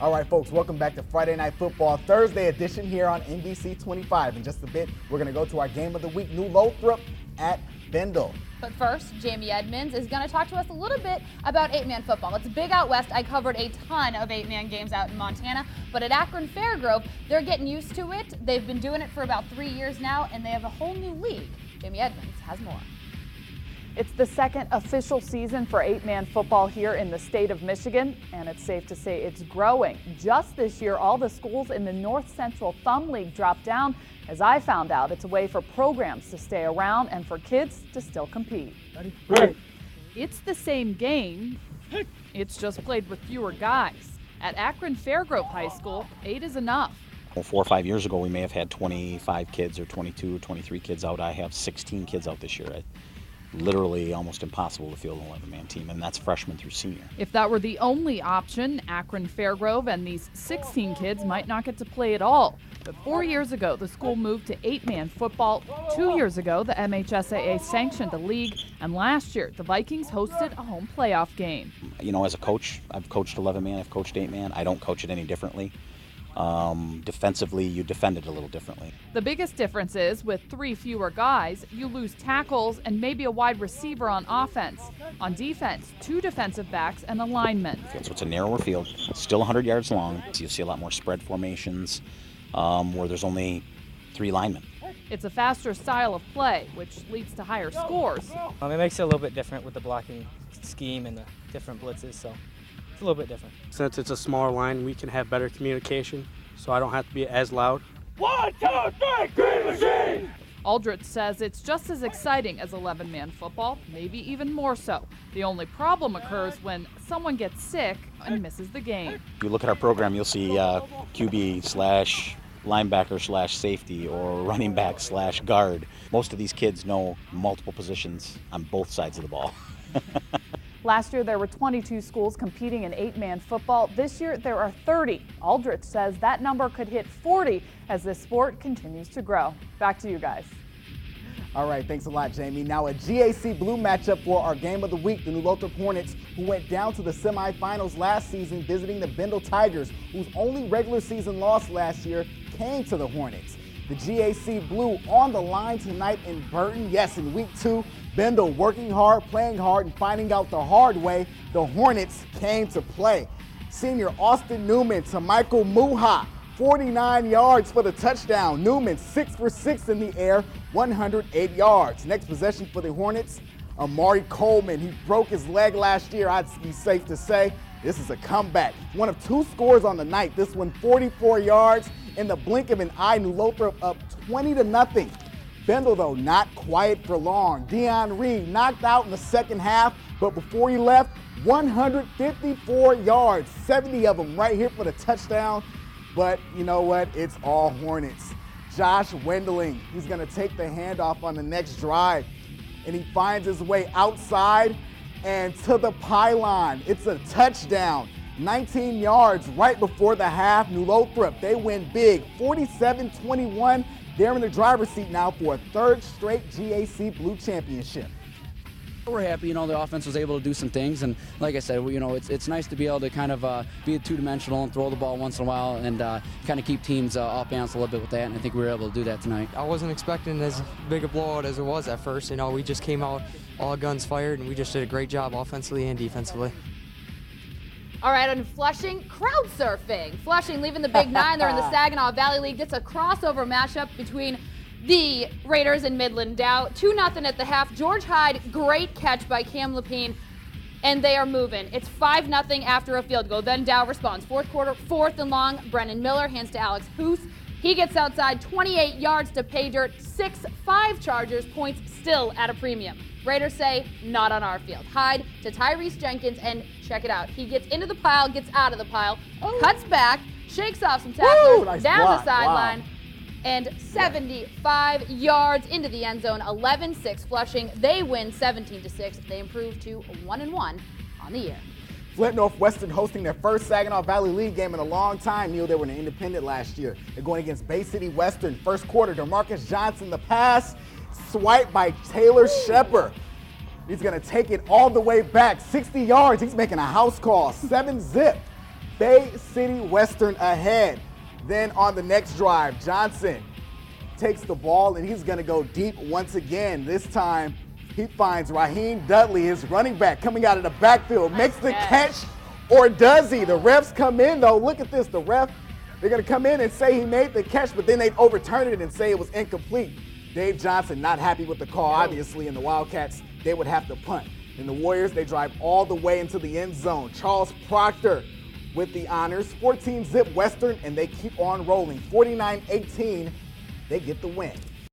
All right, folks, welcome back to Friday Night Football Thursday edition here on NBC25. In just a bit, we're going to go to our game of the week, New Lothrop at Bendle. But first, Jamie Edmonds is going to talk to us a little bit about 8-man football. It's big out west. I covered a ton of 8-man games out in Montana, but at Akron-Fairgrove, they're getting used to it. They've been doing it for about 3 years now, and they have a whole new league. Jamie Edmonds has more. It's the second official season for 8-man football here in the state of Michigan, and it's safe to say it's growing. Just this year, all the schools in the North Central Thumb League dropped down. As I found out, it's a way for programs to stay around and for kids to still compete. It's the same game. It's just played with fewer guys. At Akron-Fairgrove High School, 8 is enough. 4 or 5 years ago, we may have had 25 kids or 22 or 23 kids out. I have 16 kids out this year. Literally almost impossible to field an 11-man team, and that's freshman through senior. If that were the only option, Akron-Fairgrove and these 16 kids might not get to play at all. But 4 years ago, the school moved to 8-man football. 2 years ago, the MHSAA sanctioned a league, and last year, the Vikings hosted a home playoff game. You know, as a coach, I've coached 11-man, I've coached 8-man. I don't coach it any differently. Defensively, you defend it a little differently. The biggest difference is with 3 fewer guys, you lose tackles and maybe a wide receiver on offense. On defense, 2 defensive backs and a lineman. So it's a narrower field, still 100 yards long. So you'll see a lot more spread formations where there's only 3 linemen. It's a faster style of play, which leads to higher scores. It makes it a little bit different with the blocking scheme and the different blitzes, so it's a little bit different. Since it's a smaller line, we can have better communication, so I don't have to be as loud. 1, 2, 3, green machine! Aldrich says it's just as exciting as 11-man football, maybe even more so. The only problem occurs when someone gets sick and misses the game. If you look at our program, you'll see QB / linebacker / safety or running back / guard. Most of these kids know multiple positions on both sides of the ball. Last year, there were 22 schools competing in 8-man football. This year, there are 30. Aldrich says that number could hit 40 as this sport continues to grow. Back to you guys. All right, thanks a lot, Jamie. Now a GAC Blue matchup for our game of the week, the New Lothrop Hornets, who went down to the semifinals last season visiting the Bendle Tigers, whose only regular season loss last year came to the Hornets. The GAC Blue on the line tonight in Burton. Yes, in week 2, Bendle working hard, playing hard, and finding out the hard way, the Hornets came to play. Senior Austin Newman to Michael Muha, 49 yards for the touchdown. Newman 6 for 6 in the air, 108 yards. Next possession for the Hornets, Amari Coleman. He broke his leg last year, I'd be safe to say. This is a comeback. One of 2 scores on the night. This one 44 yards. In the blink of an eye, New Lothrop up 20-0. Bendle, though, not quiet for long. Deion Reed knocked out in the second half, but before he left, 154 yards, 70 of them right here for the touchdown. But you know what? It's all Hornets. Josh Wendling, he's going to take the handoff on the next drive, and he finds his way outside and to the pylon. It's a touchdown. 19 yards right before the half. New Lothrop, they win big, 47-21. They're in the driver's seat now for a 3rd straight GAC Blue Championship. We're happy, the offense was able to do some things, and like I said, it's nice to be able to kind of be two-dimensional and throw the ball once in a while and kind of keep teams off balance a little bit with that, and I think we were able to do that tonight. I wasn't expecting as big a blowout as it was at first. We just came out all guns fired, and we just did a great job offensively and defensively. All right, on Flushing, crowd surfing. Flushing leaving the Big 9. They're in the Saginaw Valley League. It's a crossover matchup between the Raiders and Midland Dow. 2-0 at the half. George Hyde, great catch by Cam Lapine, and they are moving. It's 5-0 after a field goal. Then Dow responds. 4th quarter, 4th and long. Brennan Miller hands to Alex Hoos. He gets outside, 28 yards to pay dirt. 6-5 Chargers, points still at a premium. Raiders say, not on our field. Hyde to Tyrese Jenkins, and check it out. He gets into the pile, gets out of the pile, cuts back, shakes off some tacklers, nice down block. the sideline, Wow. and 75 yards into the end zone. 11-6 Flushing. They win 17-6. They improve to 1-1 on the year. FLINT Northwestern hosting their first Saginaw Valley League game in a long time. Neil, they were an independent last year. They're going against Bay City Western. First quarter, DeMarcus Johnson, the pass, swiped by Taylor Shepard. He's going to take it all the way back, 60 yards. He's making a house call, 7-zip. Bay City Western ahead. Then on the next drive, Johnson takes the ball and he's going to go deep once again. This time he finds Raheem Dudley, his running back, coming out of the backfield, makes the catch, or does he? The refs come in though. Look at this, the ref, they're going to come in and say he made the catch, but then they'd overturn it and say it was incomplete. Dave Johnson not happy with the call, obviously, and the Wildcats, they would have to punt. And the Warriors, they drive all the way into the end zone. Charles Proctor with the honors, 14-zip Western, and they keep on rolling. 49-18, they get the win.